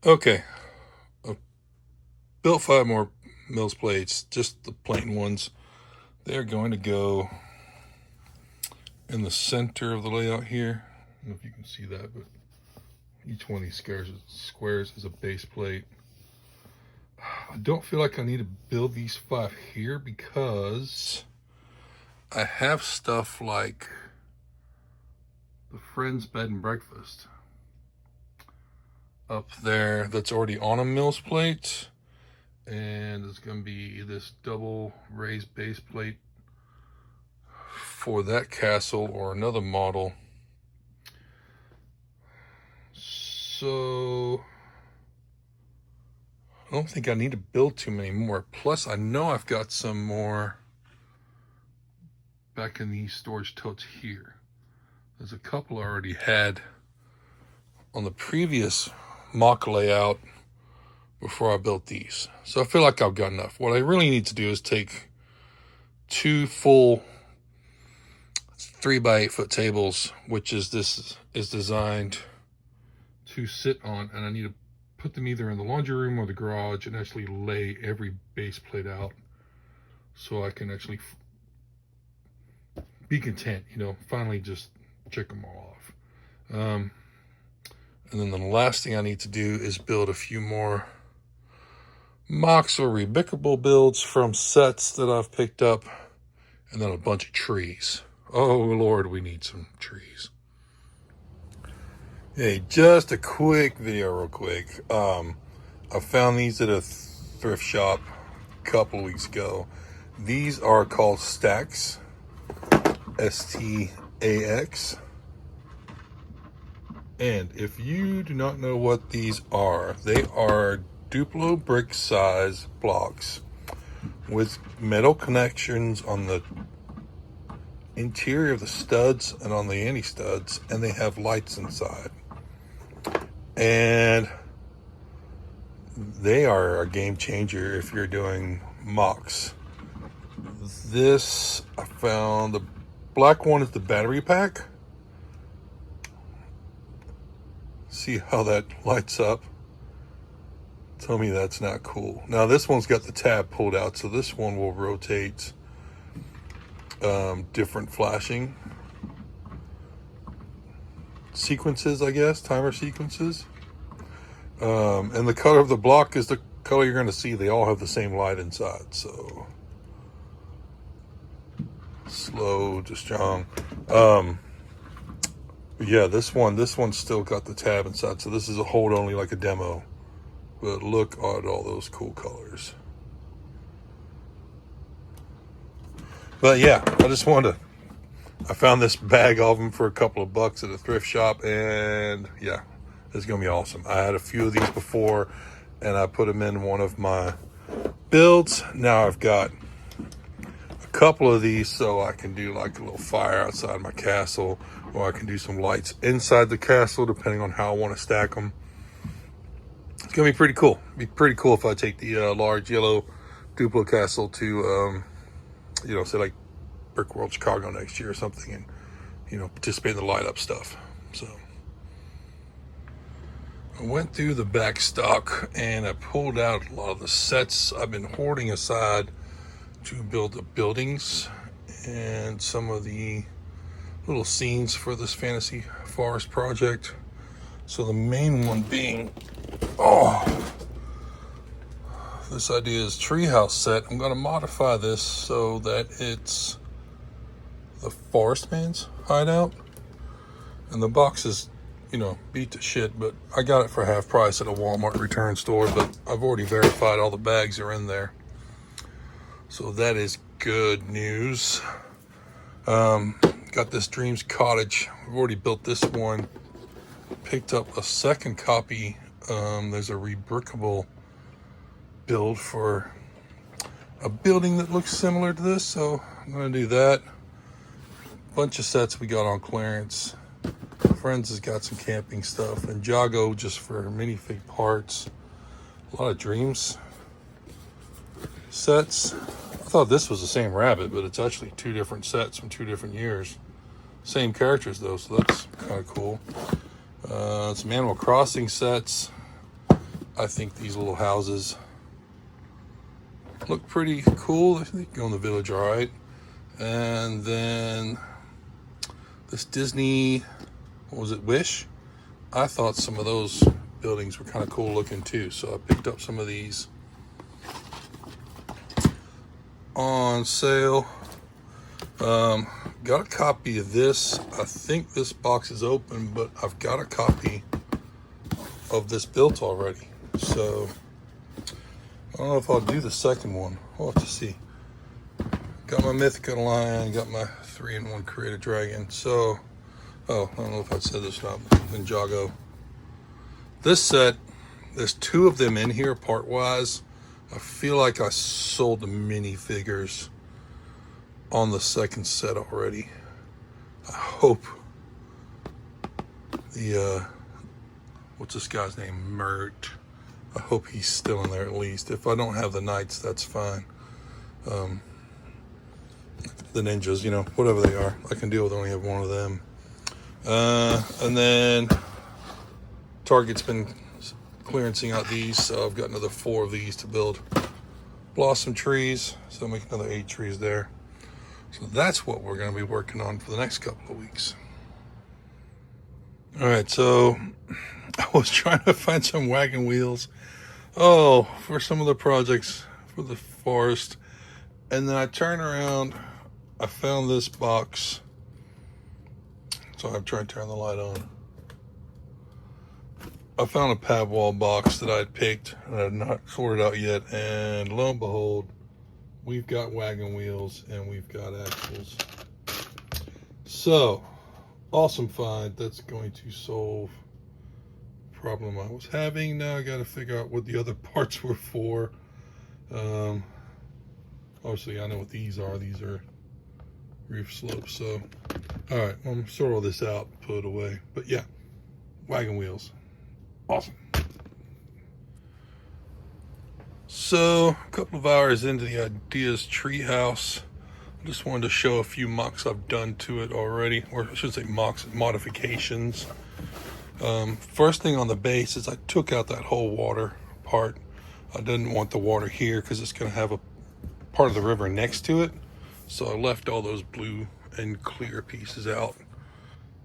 Okay, I built 5 more Mills plates, just the plain ones. They're going to go in the center of the layout here. I don't know if you can see that, but each one of these squares is a base plate. I don't feel like I need to build these 5 here because I have stuff like the Friends Bed and Breakfast up there that's already on a Mills plate, and it's going to be this double raised base plate for that castle or another model. So I don't think I need to build too many more. Plus, I know I've got some more back in these storage totes here. There's a couple I already had on the previous mock layout before I built these. So I feel like I've got enough. What I really need to do is take 2 full 3x8 foot tables, which is designed to sit on, and I need to put them either in the laundry room or the garage and actually lay every base plate out so I can actually be content, finally just check them all off. And then the last thing I need to do is build a few more mocks or rebickable builds from sets that I've picked up, and then a bunch of trees. Oh Lord, we need some trees. Hey, just a quick video real quick. I found these at a thrift shop a couple of weeks ago. These are called stax, S-T-A-X. And if you do not know what these are, they are Duplo brick size blocks with metal connections on the interior of the studs and on the anti-studs, and they have lights inside. And they are a game changer if you're doing mocks. This, I found, the black one is the battery pack. See how that lights up? Tell me that's not cool. Now this one's got the tab pulled out, so this one will rotate different flashing sequences, I guess, timer sequences. And the color of the block is the color you're going to see. They all have the same light inside, so slow to strong. Yeah, this one's still got the tab inside, so this is a hold only, like a demo. But look at all those cool colors. But yeah, I found this bag of them for a couple of bucks at a thrift shop, and yeah, it's gonna be awesome. I had a few of these before, and I put them in one of my builds. Now I've got a couple of these so I can do like a little fire outside my castle, or I can do some lights inside the castle depending on how I want to stack them. It's gonna be pretty cool. It'd be pretty cool if I take the large yellow Duplo castle to say like Brick World Chicago next year or something, and participate in the light up stuff. So I went through the back stock and I pulled out a lot of the sets I've been hoarding aside to build the buildings and some of the little scenes for this fantasy forest project. So the main one being, this idea is treehouse set. I'm going to modify this so that it's the forest man's hideout. And the box is, beat to shit, but I got it for half price at a Walmart return store, but I've already verified all the bags are in there. So that is good news. Got this Dreams Cottage. I've already built this one. Picked up a second copy. There's a rebrickable build for a building that looks similar to this, so I'm gonna do that. Bunch of sets we got on clearance. Friends has got some camping stuff, and Jago just for minifig parts. A lot of Dreams sets. I thought this was the same rabbit, but it's actually 2 different sets from 2 different years. Same characters though, so that's kind of cool. Some Animal Crossing sets. I think these little houses look pretty cool. They go in the village all right. And then this Disney, what was it, Wish? I thought some of those buildings were kind of cool looking too, so I picked up some of these on sale. Got a copy of this. I think this box is open, but I've got a copy of this built already. So I don't know if I'll do the second one. We'll have to see. Got my Mythica Lion, got my 3-in-1 Creative Dragon. So, I don't know if I said this or not, Ninjago. This set, there's 2 of them in here part-wise. I feel like I sold the minifigures on the second set already. I hope the, what's this guy's name? Mert. I hope he's still in there at least. If I don't have the knights, that's fine. The ninjas, you know, whatever they are. I can deal with only have one of them. And then Target's been clearancing out these, so I've got another 4 of these to build blossom trees. So I'll make another 8 trees there. So that's what we're going to be working on for the next couple of weeks. All right, so I was trying to find some wagon wheels. For some of the projects for the forest. And then I turned around, I found this box. So I'm trying to turn the light on. I found a pad wall box that I had picked and I had not sorted out yet. And lo and behold, we've got wagon wheels and we've got axles. So, awesome find. That's going to solve the problem I was having. Now I got to figure out what the other parts were for. Obviously, I know what these are. These are roof slopes. So, all right, I'm going to sort all this out, put it away. But yeah, wagon wheels. Awesome. So, a couple of hours into the Ideas treehouse, I just wanted to show a few mocks I've done to it already, or I should say mocks, modifications. First thing on the base is I took out that whole water part. I didn't want the water here because it's going to have a part of the river next to it. So I left all those blue and clear pieces out.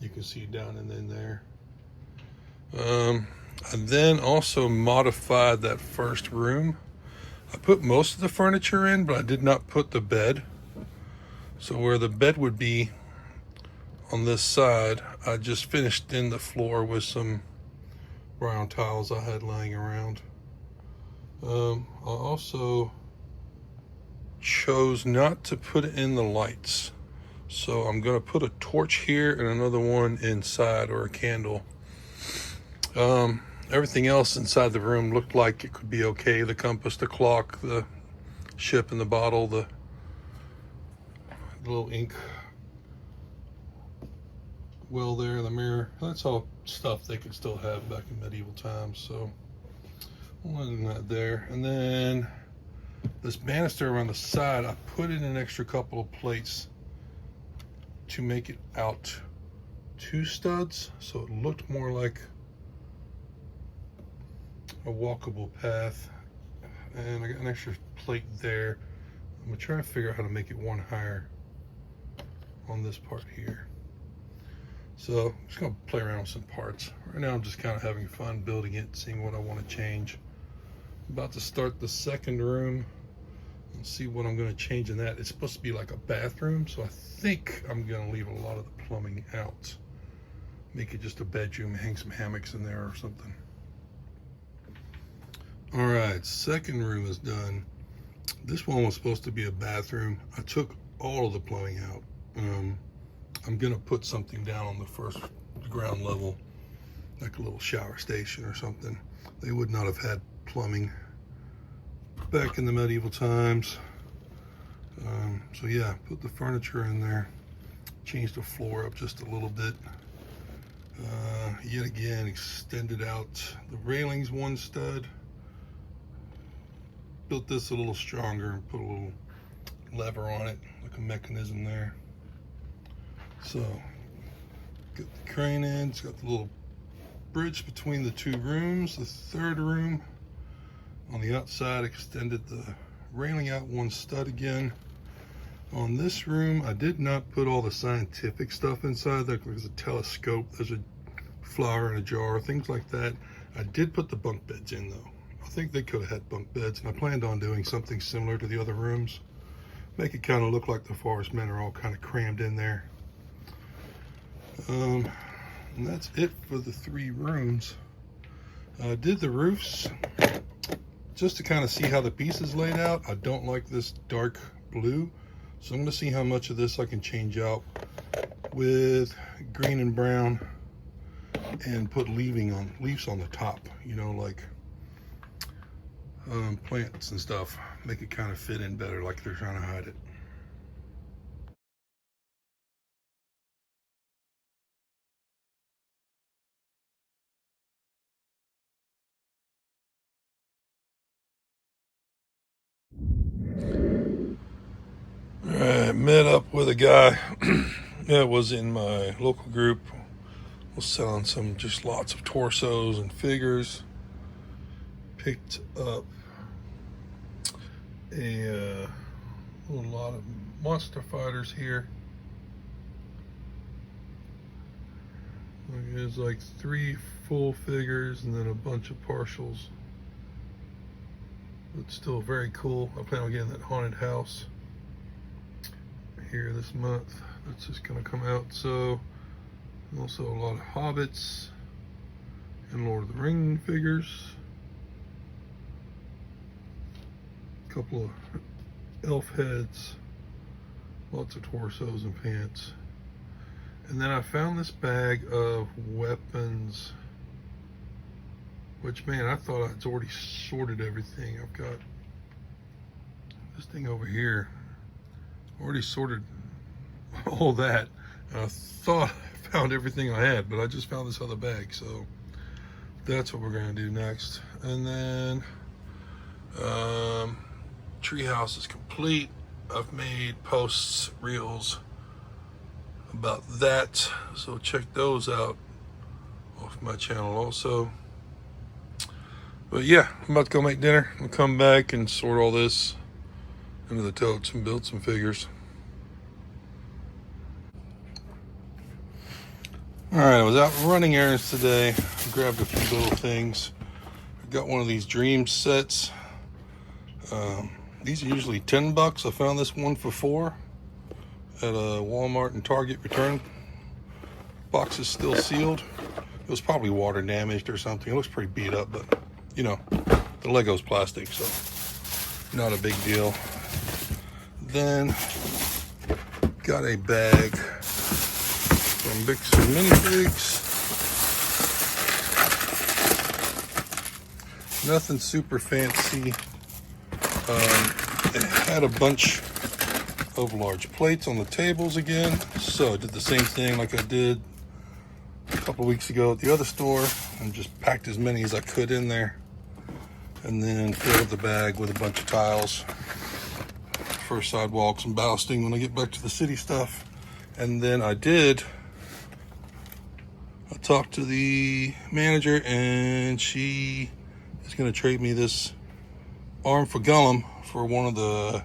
You can see down and in there. I then also modified that first room. I put most of the furniture in, but I did not put the bed. So where the bed would be on this side, I just finished in the floor with some brown tiles I had laying around. I also chose not to put in the lights. So I'm going to put a torch here and another one inside, or a candle. Everything else inside the room looked like it could be okay. The compass, the clock, the ship in the bottle, the little ink well there, the mirror. That's all stuff they could still have back in medieval times. So other than that there. And then this banister around the side, I put in an extra couple of plates to make it out 2 studs. So it looked more like a walkable path, and I got an extra plate there. I'm gonna try to figure out how to make it one higher on this part here. So I'm just gonna play around with some parts. Right now I'm just kind of having fun building it, seeing what I want to change. I'm about to start the second room and see what I'm gonna change in that. It's supposed to be like a bathroom, so I think I'm gonna leave a lot of the plumbing out. Make it just a bedroom, hang some hammocks in there or something. All right, second room is done. This one was supposed to be a bathroom. I took all of the plumbing out. I'm gonna put something down on the ground level, like a little shower station or something. They would not have had plumbing back in the medieval times. So yeah, put the furniture in there, changed the floor up just a little bit. Yet again, extended out the railings 1 stud. Built this a little stronger and put a little lever on it, like a mechanism there. So, got the crane in, it's got the little bridge between the 2 rooms. The third room, On the outside, extended the railing out one stud again. On this room, I did not put all the scientific stuff inside. There's a telescope, there's a flower in a jar, things like that. I did put the bunk beds in though. I think they could have had bunk beds, and I planned on doing something similar to the other rooms. Make it kind of look like the forest men are all kind of crammed in there. And that's it for the 3 rooms. I did the roofs just to kind of see how the piece is laid out. I don't like this dark blue, so I'm going to see how much of this I can change out with green and brown and put leaves on the top, you know, like plants and stuff. Make it kind of fit in better, like they're trying to hide it. Alright, met up with a guy that was in my local group. Was selling just lots of torsos and figures. Picked up a lot of monster fighters here. There's like 3 full figures and then a bunch of partials. But still very cool. I plan on getting that haunted house here this month. That's just gonna come out. So also a lot of hobbits and Lord of the Ring figures. A couple of elf heads, lots of torsos and pants. And then I found this bag of weapons, which, man, I thought I'd already sorted everything. I've got this thing over here, already sorted all that. And I thought I found everything I had, but I just found this other bag, so that's what we're gonna do next. And then treehouse is complete. I've made posts, reels about that, so check those out off my channel also. But yeah, I'm about to go make dinner. I'll come back and sort all this into the totes and build some figures. Alright, I was out running errands today. I grabbed a few little things. I got one of these dream sets. These are usually $10. I found this one for $4 at a Walmart and Target return. Box is still sealed. It was probably water damaged or something. It looks pretty beat up, but you know, the Lego's plastic, so not a big deal. Then got a bag from Bixer Minifigs. Nothing super fancy. It had a bunch of large plates on the tables again, so I did the same thing like I did a couple weeks ago at the other store and just packed as many as I could in there, and then filled the bag with a bunch of tiles for sidewalks and ballasting when I get back to the city stuff. And then I talked to the manager, and she is going to trade me this arm for Gollum for one of the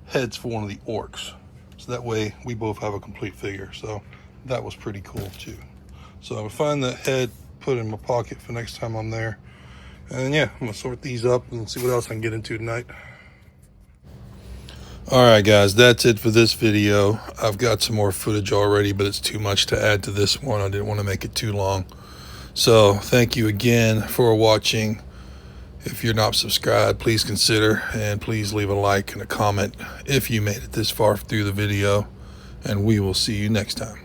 heads for one of the orcs, so that way we both have a complete figure. So that was pretty cool too. So I will find that head, put it in my pocket for next time I'm there, and yeah, I'm gonna sort these up and see what else I can get into tonight. Alright guys, that's it for this video. I've got some more footage already, but it's too much to add to this one. I didn't want to make it too long. So thank you again for watching. If you're not subscribed, please consider, and please leave a like and a comment if you made it this far through the video, and we will see you next time.